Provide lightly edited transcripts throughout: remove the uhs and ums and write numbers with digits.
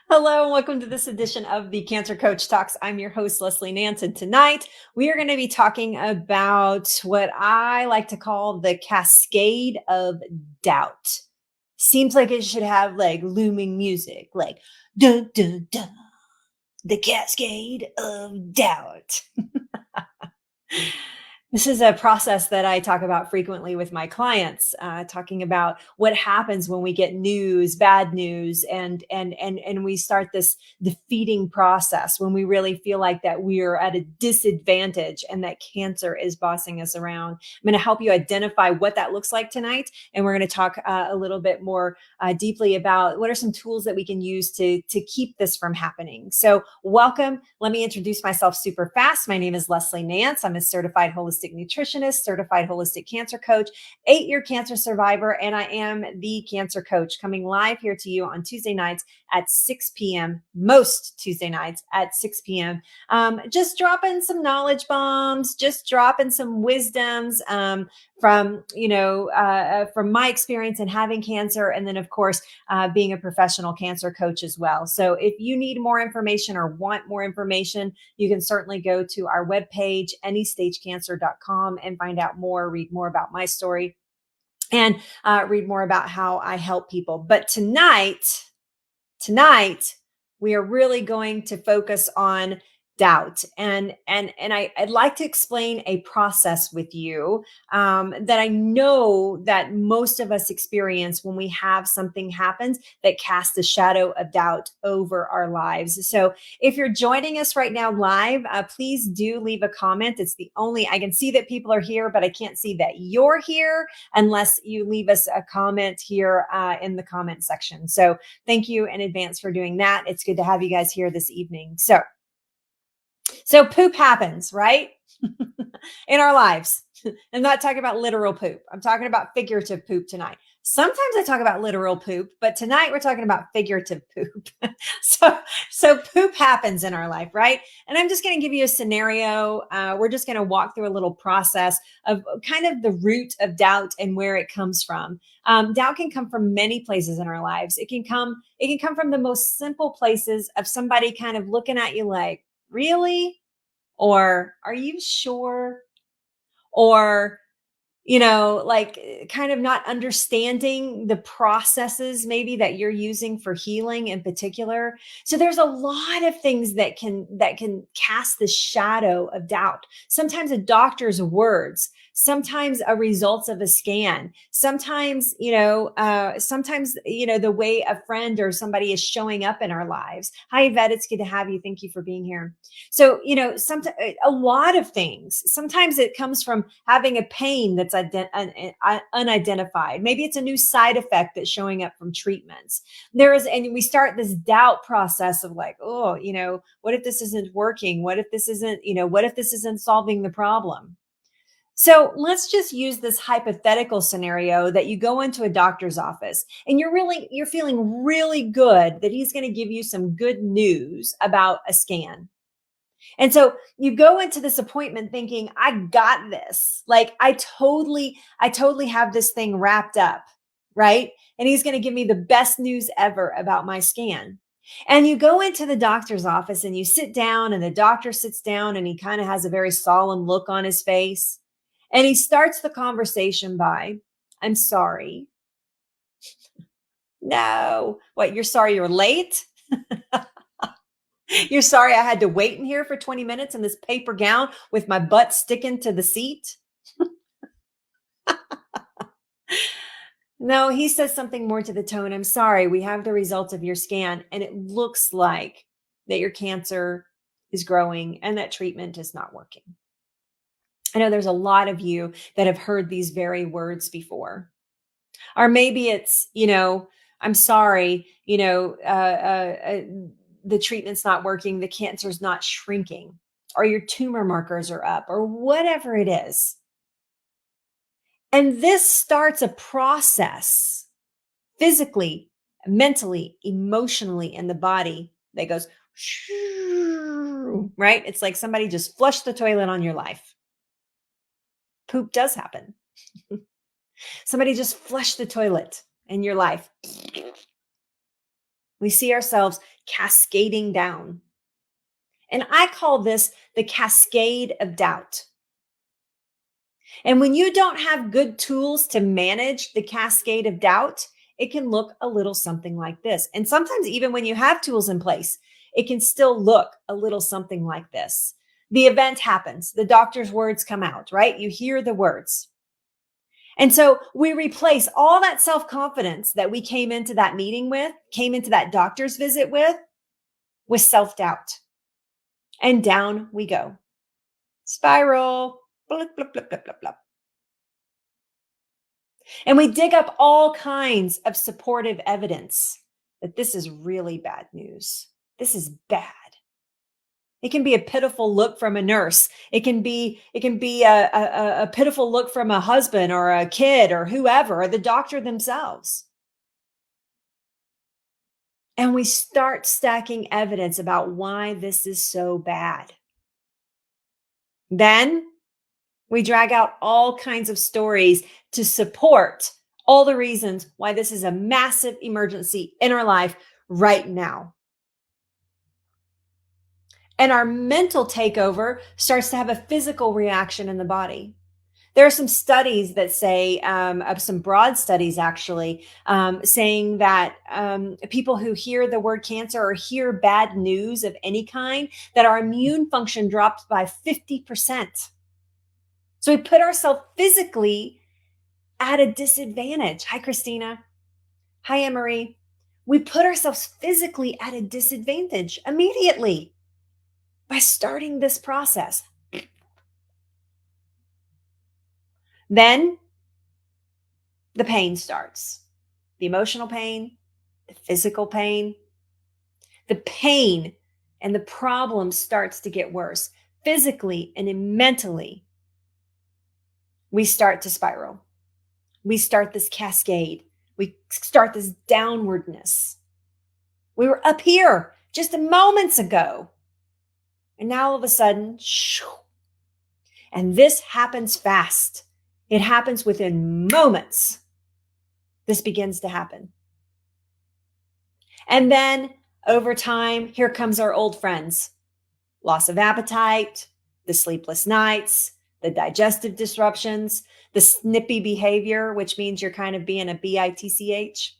Hello, and welcome to this edition of the Cancer Coach Talks. I'm your host, Leslie Nance, and tonight we are going to be talking about what I like to call the Cascade of Doubt. Seems like it should have like looming music, like dun dun dun, the Cascade of Doubt. This is a process that I talk about frequently with my clients, talking about what happens when we get news, bad news, and we start this defeating process when we really feel like that we are at a disadvantage and that cancer is bossing us around. I'm going to help you identify what that looks like tonight, and we're going to talk a little bit more deeply about what are some tools that we can use to keep this from happening. So, welcome. Let me introduce myself super fast. My name is Leslie Nance. I'm a certified holistic nutritionist, certified holistic cancer coach, 8-year cancer survivor, and I am the cancer coach coming live here to you on Tuesday nights at 6 p.m., most Tuesday nights at 6 p.m. Just dropping some knowledge bombs, just dropping some wisdoms from my experience in having cancer, and then of course being a professional cancer coach as well. So if you need more information or want more information, you can certainly go to our webpage, anystagecancer.com, and find out more, read more about my story, and read more about how I help people. But tonight, we are really going to focus on doubt, I'd like to explain a process with you that I know that most of us experience when we have something happens that casts a shadow of doubt over our lives. So if you're joining us right now live, please do leave a comment. It's the only, I can see that people are here, but I can't see that you're here unless you leave us a comment here in the comment section. So thank you in advance for doing that. It's good to have you guys here this evening. So poop happens, right? In our lives. I'm not talking about literal poop. I'm talking about figurative poop tonight. Sometimes I talk about literal poop, but tonight we're talking about figurative poop. so, so poop happens in our life, right? And I'm just going to give you a scenario. We're just going to walk through a little process of kind of the root of doubt and where it comes from. Doubt can come from many places in our lives. It can come from the most simple places of somebody kind of looking at you like, really? Or are you sure? Or, like kind of not understanding the processes maybe that you're using for healing in particular. So there's a lot of things that can cast the shadow of doubt. Sometimes a doctor's words, sometimes a results of a scan, sometimes the way a friend or somebody is showing up in our lives. Hi Yvette, it's good to have you. Thank you for being here. So, sometimes a lot of things. Sometimes it comes from having a pain that's unidentified. Maybe it's a new side effect that's showing up from treatments. And we start this doubt process of like, oh, what if this isn't working? What if this isn't solving the problem? So let's just use this hypothetical scenario that you go into a doctor's office and you're feeling really good that he's going to give you some good news about a scan. And so you go into this appointment thinking, I got this. Like I totally have this thing wrapped up, right? And he's going to give me the best news ever about my scan. And you go into the doctor's office and you sit down and the doctor sits down and he kind of has a very solemn look on his face. And he starts the conversation by, I'm sorry. No. What, you're sorry you're late? You're sorry I had to wait in here for 20 minutes in this paper gown with my butt sticking to the seat? No, he says something more to the tone. I'm sorry, we have the results of your scan, and it looks like that your cancer is growing and that treatment is not working. I know there's a lot of you that have heard these very words before. Or maybe it's, I'm sorry, the treatment's not working, the cancer's not shrinking, or your tumor markers are up, or whatever it is. And this starts a process physically, mentally, emotionally in the body that goes, right? It's like somebody just flushed the toilet on your life. Poop does happen. Somebody just flushed the toilet in your life. We see ourselves cascading down. And I call this the cascade of doubt. And when you don't have good tools to manage the cascade of doubt, it can look a little something like this. And sometimes, even when you have tools in place, it can still look a little something like this. The event happens, the doctor's words come out, right? You hear the words. And so we replace all that self confidence that we came into that meeting with, came into that doctor's visit with self doubt. And down we go. Spiral. Blip, blip, blip, blip, blip, blip. And we dig up all kinds of supportive evidence that this is really bad news. This is bad. It can be a pitiful look from a nurse. It can be a pitiful look from a husband or a kid or whoever, or the doctor themselves. And we start stacking evidence about why this is so bad. Then we drag out all kinds of stories to support all the reasons why this is a massive emergency in our life right now. And our mental takeover starts to have a physical reaction in the body. There are some studies that say, some broad studies actually, saying that people who hear the word cancer or hear bad news of any kind, that our immune function drops by 50%. So we put ourselves physically at a disadvantage. Hi, Christina. Hi, Emery. We put ourselves physically at a disadvantage immediately by starting this process. Then the pain starts. The emotional pain, the physical pain. The pain and the problem starts to get worse. Physically and mentally, we start to spiral. We start this cascade. We start this downwardness. We were up here just moments ago. And now all of a sudden, shoo, and this happens fast. It happens within moments. This begins to happen. And then over time, here comes our old friends. Loss of appetite, the sleepless nights, the digestive disruptions, the snippy behavior, which means you're kind of being a bitch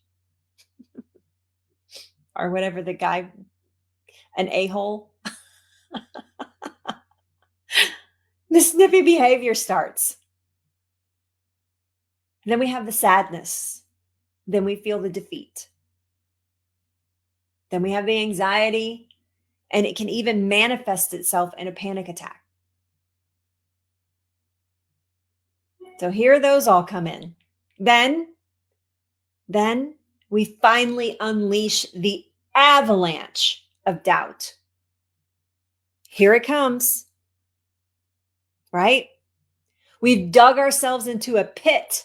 or whatever the guy, an a-hole. The snippy behavior starts. And then we have the sadness. Then we feel the defeat. Then we have the anxiety, and it can even manifest itself in a panic attack. So here those all come in. Then we finally unleash the avalanche of doubt. Here it comes, right? We've dug ourselves into a pit.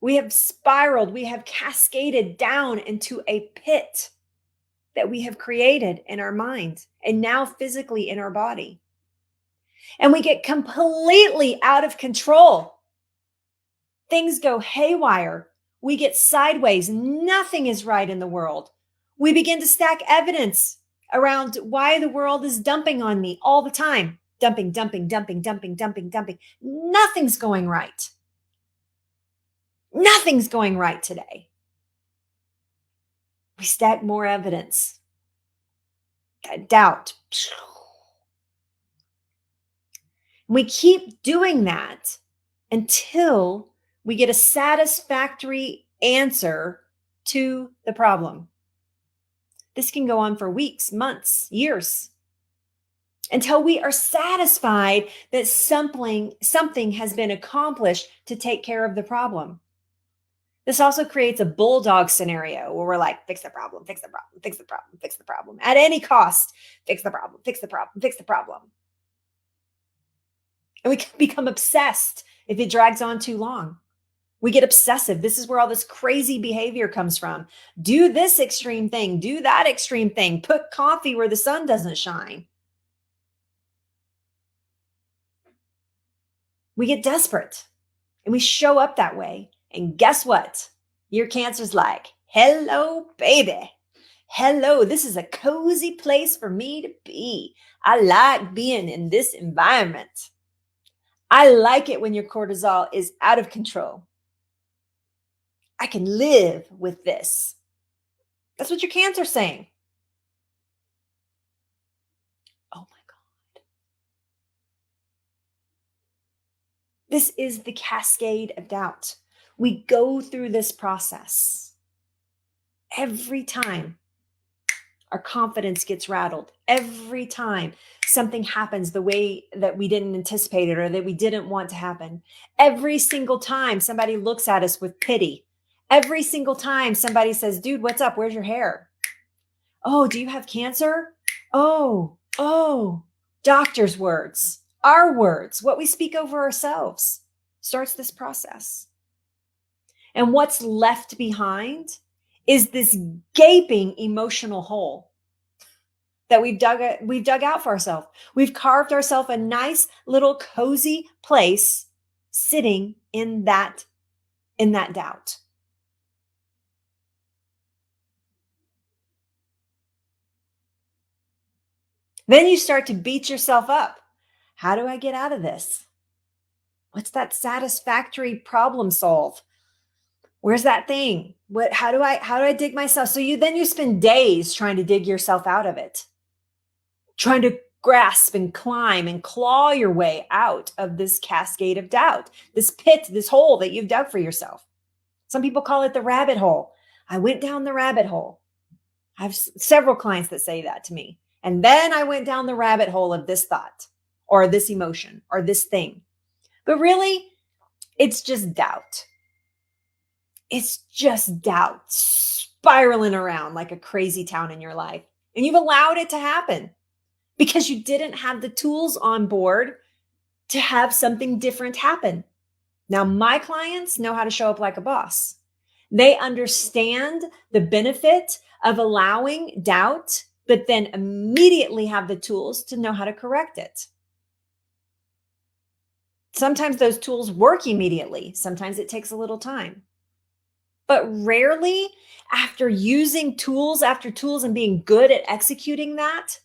We have spiraled, we have cascaded down into a pit that we have created in our mind and now physically in our body. And we get completely out of control. Things go haywire. We get sideways. Nothing is right in the world. We begin to stack evidence around why the world is dumping on me all the time. Dumping, dumping, dumping, dumping, dumping, dumping. Nothing's going right. Nothing's going right today. We stack more evidence. Doubt. We keep doing that until we get a satisfactory answer to the problem. This can go on for weeks, months, years, until we are satisfied that something has been accomplished to take care of the problem. This also creates a bulldog scenario where we're like, fix the problem, fix the problem, fix the problem, fix the problem. At any cost, fix the problem, fix the problem, fix the problem. And we can become obsessed if it drags on too long. We get obsessive. This is where all this crazy behavior comes from. Do this extreme thing, do that extreme thing, put coffee where the sun doesn't shine. We get desperate and we show up that way. And guess what? Your cancer's like, Hello, baby. Hello, this is a cozy place for me to be. I like being in this environment. I like it when your cortisol is out of control. I can live with this. That's what your cancer's saying. Oh my God. This is the cascade of doubt. We go through this process every time our confidence gets rattled, every time something happens the way that we didn't anticipate it or that we didn't want to happen, every single time somebody looks at us with pity, every single time somebody says, dude, what's up? Where's your hair? Oh, do you have cancer? Oh, doctor's words, our words, what we speak over ourselves starts this process. And what's left behind is this gaping emotional hole that we've dug out for ourselves. We've carved ourselves a nice little cozy place sitting in that doubt. Then you start to beat yourself up. How do I get out of this? What's that satisfactory problem solve? Where's that thing? How do I dig myself? So you spend days trying to dig yourself out of it, trying to grasp and climb and claw your way out of this cascade of doubt, this pit, this hole that you've dug for yourself. Some people call it the rabbit hole. I went down the rabbit hole. I have several clients that say that to me. And then I went down the rabbit hole of this thought or this emotion or this thing. But really, it's just doubt. It's just doubt spiraling around like a crazy town in your life. And you've allowed it to happen because you didn't have the tools on board to have something different happen. Now, my clients know how to show up like a boss. They understand the benefit of allowing doubt, but then immediately have the tools to know how to correct it. Sometimes those tools work immediately. Sometimes it takes a little time. But rarely, after using tools after tools and being good at executing that,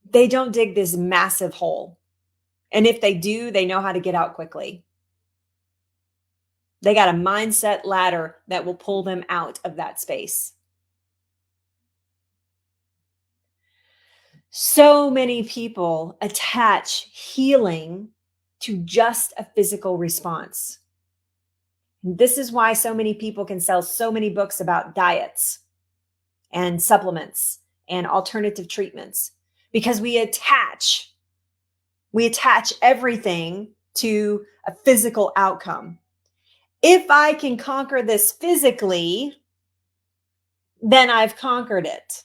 they don't dig this massive hole. And if they do, they know how to get out quickly. They got a mindset ladder that will pull them out of that space. So many people attach healing to just a physical response. This is why so many people can sell so many books about diets and supplements and alternative treatments because we attach everything to a physical outcome. If I can conquer this physically, then I've conquered it.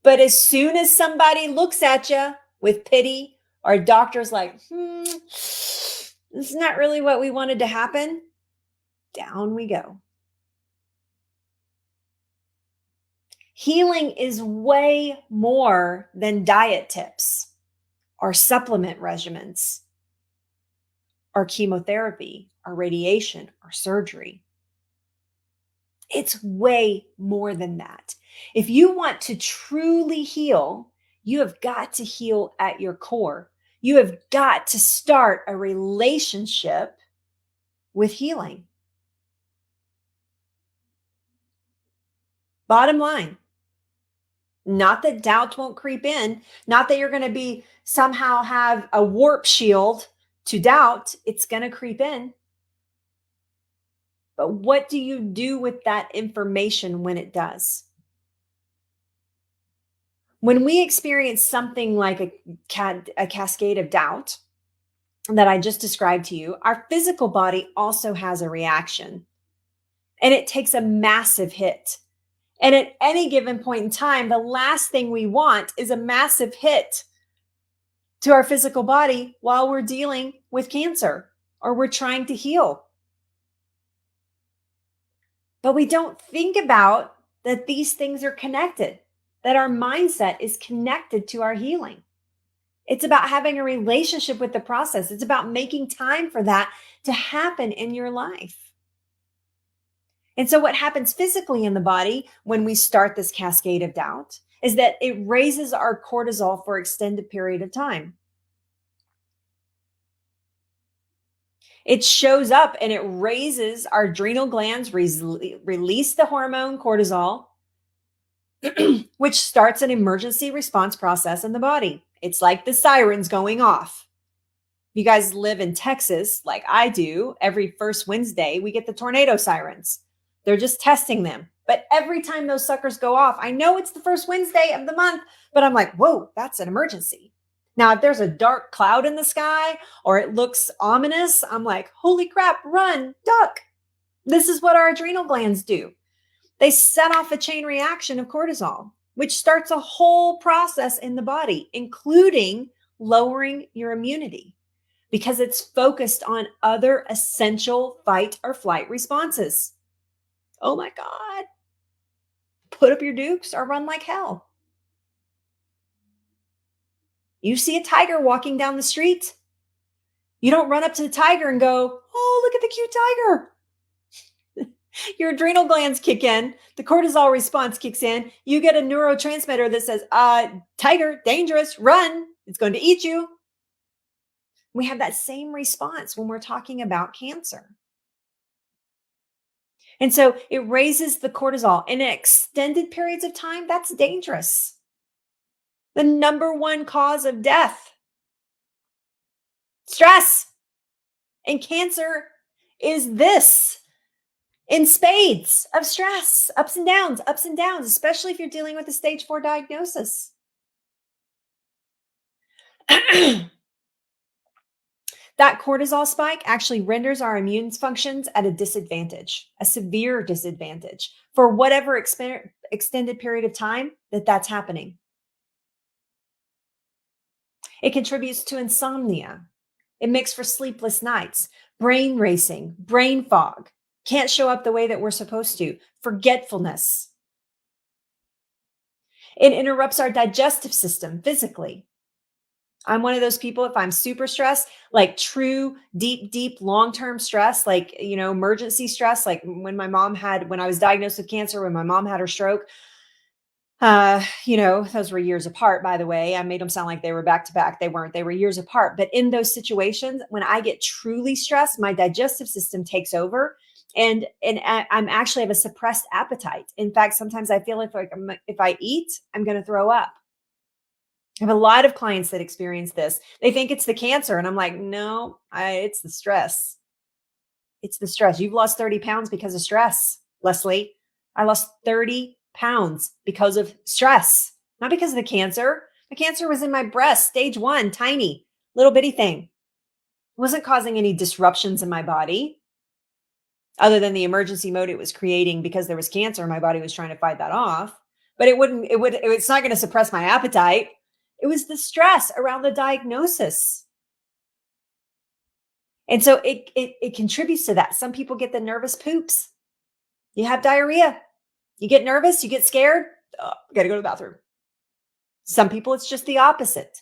But as soon as somebody looks at you with pity or a doctor's like, this is not really what we wanted to happen, down we go. Healing is way more than diet tips or supplement regimens or chemotherapy or radiation or surgery. It's way more than that. If you want to truly heal, you have got to heal at your core. You have got to start a relationship with healing. Bottom line, not that doubt won't creep in, not that you're going to be somehow have a warp shield to doubt. It's going to creep in. But what do you do with that information when it does? When we experience something like a cascade of doubt that I just described to you, our physical body also has a reaction. And it takes a massive hit. And at any given point in time, the last thing we want is a massive hit to our physical body while we're dealing with cancer or we're trying to heal. But we don't think about that these things are connected, that our mindset is connected to our healing. It's about having a relationship with the process. It's about making time for that to happen in your life. And so, what happens physically in the body when we start this cascade of doubt is that it raises our cortisol for extended period of time. It shows up and it raises our adrenal glands, release the hormone cortisol, which starts an emergency response process in the body. It's like the sirens going off. You guys live in Texas like I do. Every first Wednesday, we get the tornado sirens. They're just testing them. But every time those suckers go off, I know it's the first Wednesday of the month, but I'm like, whoa, that's an emergency. Now, if there's a dark cloud in the sky or it looks ominous, I'm like, holy crap, run, duck. This is what our adrenal glands do. They set off a chain reaction of cortisol, which starts a whole process in the body, including lowering your immunity, because it's focused on other essential fight or flight responses. Oh my God. Put up your dukes or run like hell. You see a tiger walking down the street. You don't run up to the tiger and go, oh, look at the cute tiger. Your adrenal glands kick in. The cortisol response kicks in. You get a neurotransmitter that says, tiger, dangerous, run. It's going to eat you. We have that same response when we're talking about cancer. And so it raises the cortisol in extended periods of time. That's dangerous. The number one cause of death, stress. And cancer is this in spades of stress, ups and downs, especially if you're dealing with a stage 4 diagnosis. That cortisol spike actually renders our immune functions at a disadvantage, a severe disadvantage for whatever extended period of time that's happening. It contributes to insomnia. It makes for sleepless nights, brain racing, brain fog, can't show up the way that we're supposed to, forgetfulness. It interrupts our digestive system physically. I'm one of those people, if I'm super stressed, like true, deep, long-term stress, like, emergency stress, like when I was diagnosed with cancer, when my mom had her stroke, those were years apart, by the way. I made them sound like they were back to back. They weren't, they were years apart. But in those situations, when I get truly stressed, my digestive system takes over and I'm actually have a suppressed appetite. In fact, sometimes I feel like if I eat, I'm going to throw up. I have a lot of clients that experience this. They think it's the cancer. And I'm like, no, it's the stress. It's the stress. You've lost 30 pounds because of stress, Leslie. I lost 30 pounds because of stress, not because of the cancer. The cancer was in my breast, stage 1, tiny, little bitty thing. It wasn't causing any disruptions in my body other than the emergency mode it was creating because there was cancer. My body was trying to fight that off, but it's not going to suppress my appetite. It was the stress around the diagnosis. And so it contributes to that. Some people get the nervous poops. You have diarrhea. You get nervous, you get scared. Oh, got to go to the bathroom. Some people, it's just the opposite.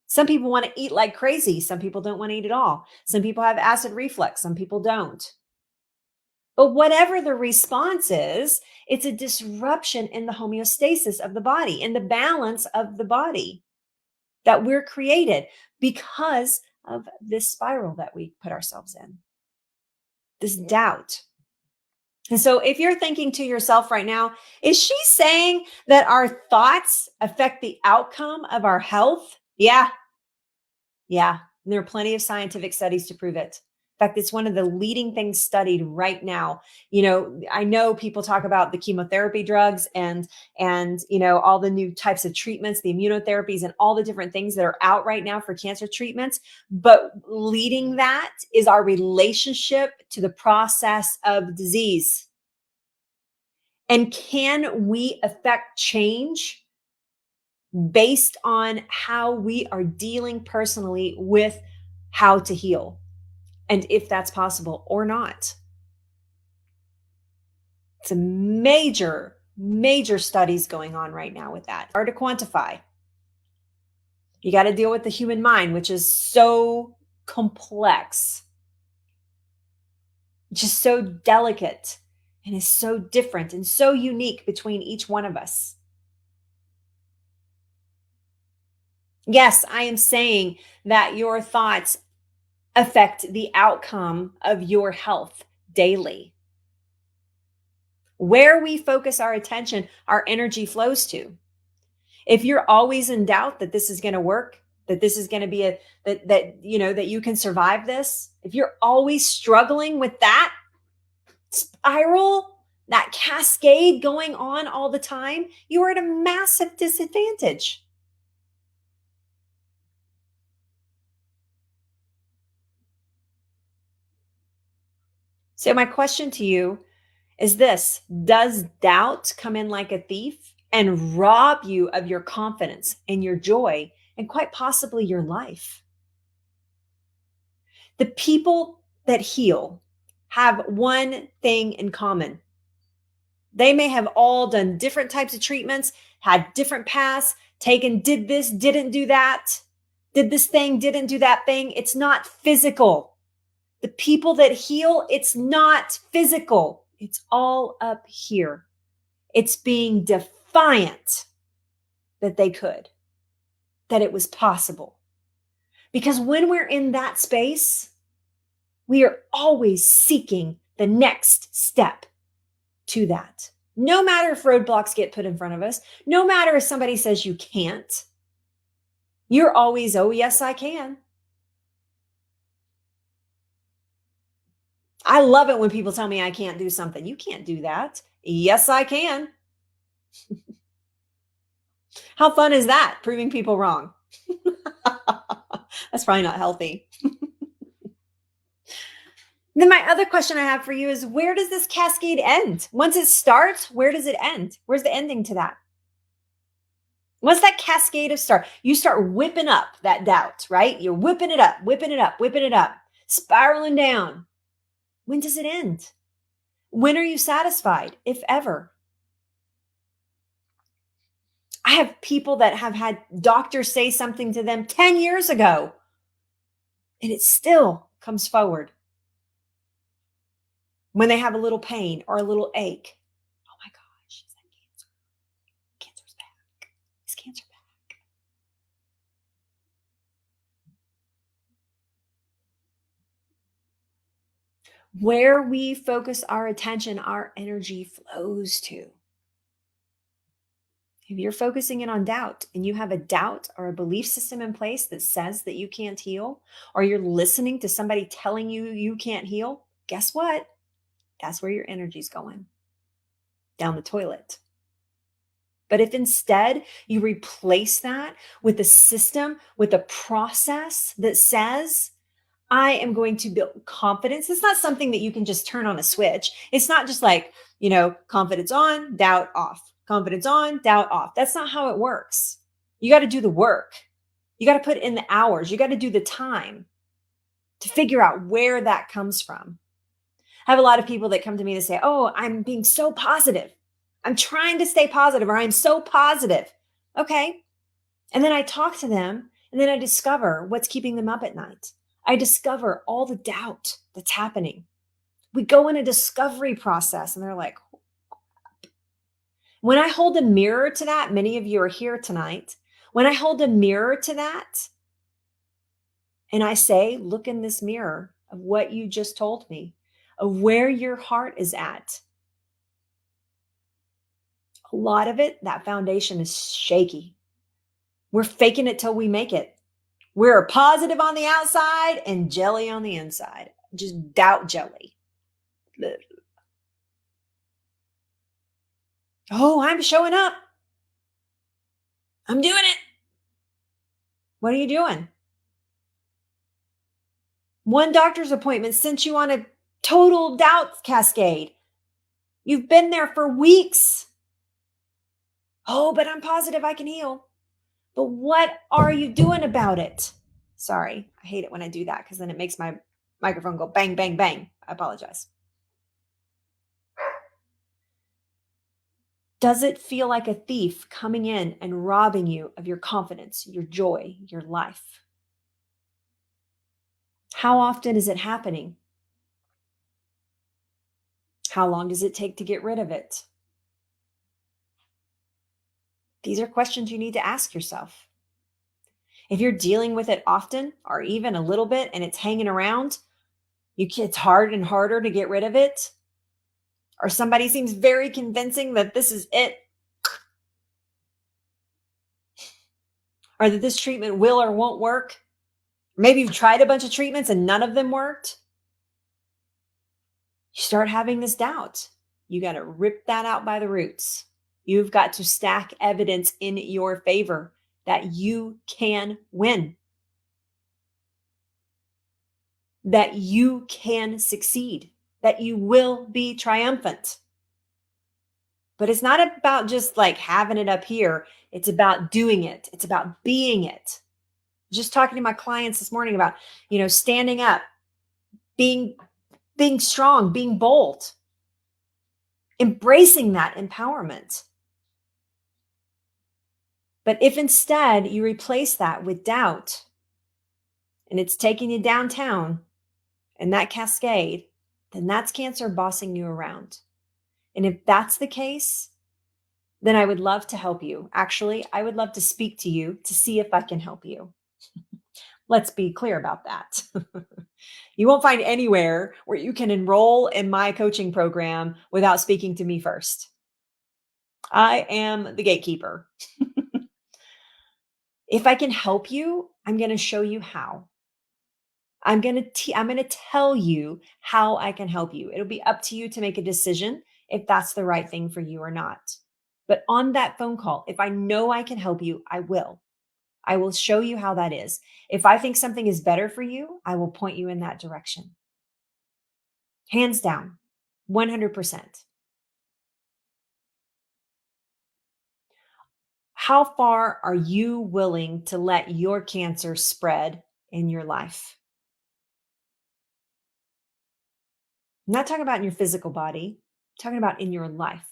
Some people want to eat like crazy. Some people don't want to eat at all. Some people have acid reflux. Some people don't. But whatever the response is, it's a disruption in the homeostasis of the body, in the balance of the body that we're created because of this spiral that we put ourselves in, this doubt. And so if you're thinking to yourself right now, is she saying that our thoughts affect the outcome of our health? Yeah. And there are plenty of scientific studies to prove it. In fact, it's one of the leading things studied right now. I know people talk about the chemotherapy drugs and all the new types of treatments, the immunotherapies and all the different things that are out right now for cancer treatments. But leading that is our relationship to the process of disease. And can we affect change based on how we are dealing personally with how to heal? And if that's possible or not. It's a major studies going on right now with that. Hard to quantify. You got to deal with the human mind, which is so complex, just so delicate and is so different and so unique between each one of us. Yes, I am saying that your thoughts affect the outcome of your health daily. Where we focus our attention, our energy flows to. If you're always in doubt that this is going to work, that this is going to be that you can survive this, if you're always struggling with that spiral, that cascade going on all the time, you are at a massive disadvantage. So my question to you is this: does doubt come in like a thief and rob you of your confidence and your joy and quite possibly your life? The people that heal have one thing in common. They may have all done different types of treatments, had different paths, taken, did this, didn't do that, did this thing, didn't do that thing. It's not physical. The people that heal, it's not physical. It's all up here. It's being defiant that they could, that it was possible. Because when we're in that space, we are always seeking the next step to that. No matter if roadblocks get put in front of us, no matter if somebody says you can't, you're always, oh, yes, I can. I love it when people tell me I can't do something. You can't do that. Yes, I can. How fun is that? Proving people wrong. That's probably not healthy. Then my other question I have for you is, where does this cascade end? Once it starts, where does it end? Where's the ending to that? Once that cascade of start, you start whipping up that doubt, right? You're whipping it up, whipping it up, whipping it up, spiraling down. When does it end? When are you satisfied, if ever? I have people that have had doctors say something to them 10 years ago, and it still comes forward when they have a little pain or a little ache. Oh my gosh, is that cancer? Cancer's back. Is cancer back? Where we focus our attention, our energy flows to. If you're focusing in on doubt and you have a doubt or a belief system in place that says that you can't heal, or you're listening to somebody telling you you can't heal, guess what? That's where your energy's going, down the toilet. But if instead you replace that with a system, with a process that says, I am going to build confidence. It's not something that you can just turn on a switch. It's not just like, confidence on, doubt off, confidence on, doubt off. That's not how it works. You got to do the work. You got to put in the hours. You got to do the time to figure out where that comes from. I have a lot of people that come to me to say, oh, I'm being so positive. I'm trying to stay positive, or I'm so positive. Okay. And then I talk to them, and then I discover what's keeping them up at night. I discover all the doubt that's happening. We go in a discovery process, and they're like, when I hold a mirror to that, many of you are here tonight. When I hold a mirror to that, and I say, look in this mirror of what you just told me, of where your heart is at. A lot of it, that foundation is shaky. We're faking it till we make it. We're positive on the outside and jelly on the inside. Just doubt jelly. Ugh. Oh, I'm showing up. I'm doing it. What are you doing? One doctor's appointment sent you on a total doubt cascade. You've been there for weeks. Oh, but I'm positive I can heal. But what are you doing about it? Sorry, I hate it when I do that because then it makes my microphone go bang, bang, bang. I apologize. Does it feel like a thief coming in and robbing you of your confidence, your joy, your life? How often is it happening? How long does it take to get rid of it? These are questions you need to ask yourself. If you're dealing with it often or even a little bit and it's hanging around, it's hard and harder to get rid of it, or somebody seems very convincing that this is it, or that this treatment will or won't work. Maybe you've tried a bunch of treatments and none of them worked. You start having this doubt. You got to rip that out by the roots. You've got to stack evidence in your favor that you can win, that you can succeed, that you will be triumphant. But it's not about just like having it up here. It's about doing it. It's about being it. Just talking to my clients this morning about, standing up, being strong, being bold, embracing that empowerment. But if instead you replace that with doubt and it's taking you downtown and that cascade, then that's cancer bossing you around. And if that's the case, then I would love to help you. Actually, I would love to speak to you to see if I can help you. Let's be clear about that. You won't find anywhere where you can enroll in my coaching program without speaking to me first. I am the gatekeeper. If I can help you, I'm going to show you how. I'm going to tell you how I can help you. It'll be up to you to make a decision if that's the right thing for you or not. But on that phone call, if I know I can help you, I will. I will show you how that is. If I think something is better for you, I will point you in that direction. Hands down, 100%. How far are you willing to let your cancer spread in your life? I'm not talking about in your physical body, I'm talking about in your life.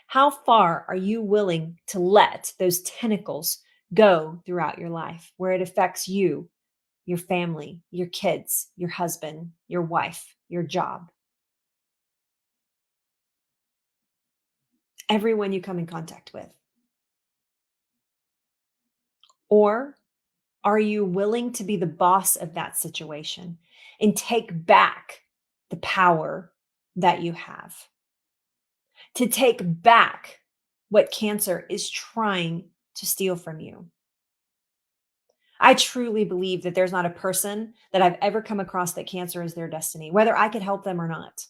How far are you willing to let those tentacles go throughout your life where it affects you, your family, your kids, your husband, your wife, your job, everyone you come in contact with? Or are you willing to be the boss of that situation and take back the power that you have? To take back what cancer is trying to steal from you. I truly believe that there's not a person that I've ever come across that cancer is their destiny, whether I could help them or not.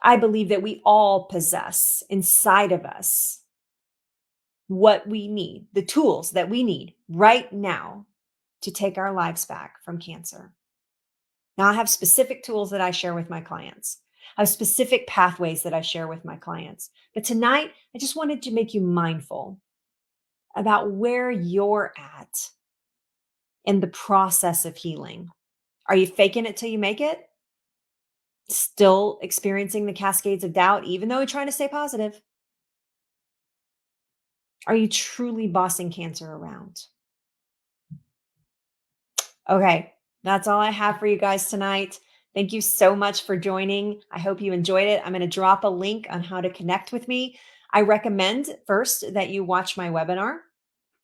I believe that we all possess inside of us what we need, the tools that we need right now to take our lives back from cancer. Now, I have specific tools that I share with my clients. I have specific pathways that I share with my clients. But tonight, I just wanted to make you mindful about where you're at in the process of healing. Are you faking it till you make it? Still experiencing the cascades of doubt, even though you're trying to stay positive? Are you truly bossing cancer around? Okay, that's all I have for you guys tonight. Thank you so much for joining. I hope you enjoyed it. I'm going to drop a link on how to connect with me. I recommend first that you watch my webinar,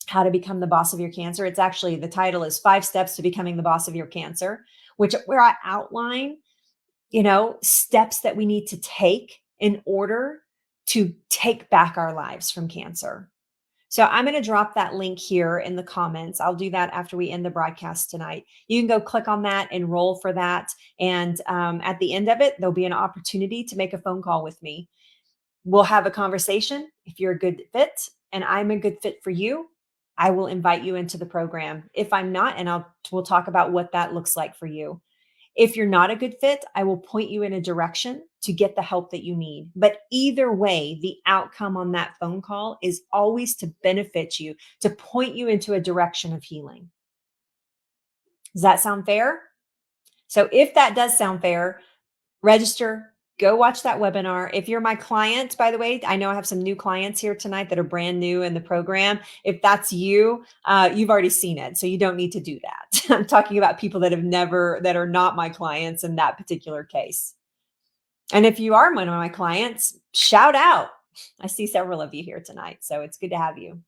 How to Become the Boss of Your Cancer. It's actually, the title is 5 Steps to Becoming the Boss of Your Cancer, where I outline, steps that we need to take in order to take back our lives from cancer. So I'm going to drop that link here in the comments. I'll do that after we end the broadcast tonight. You can go click on that, enroll for that. And at the end of it, there'll be an opportunity to make a phone call with me. We'll have a conversation. If you're a good fit and I'm a good fit for you, I will invite you into the program. If I'm not, and we'll talk about what that looks like for you. If you're not a good fit, I will point you in a direction to get the help that you need. But either way, the outcome on that phone call is always to benefit you, to point you into a direction of healing. Does that sound fair? So if that does sound fair, register, go watch that webinar. If you're my client, by the way, I know I have some new clients here tonight that are brand new in the program. If that's you, you've already seen it, so you don't need to do that. I'm talking about people that are not my clients in that particular case. And if you are one of my clients, shout out. I see several of you here tonight, so it's good to have you.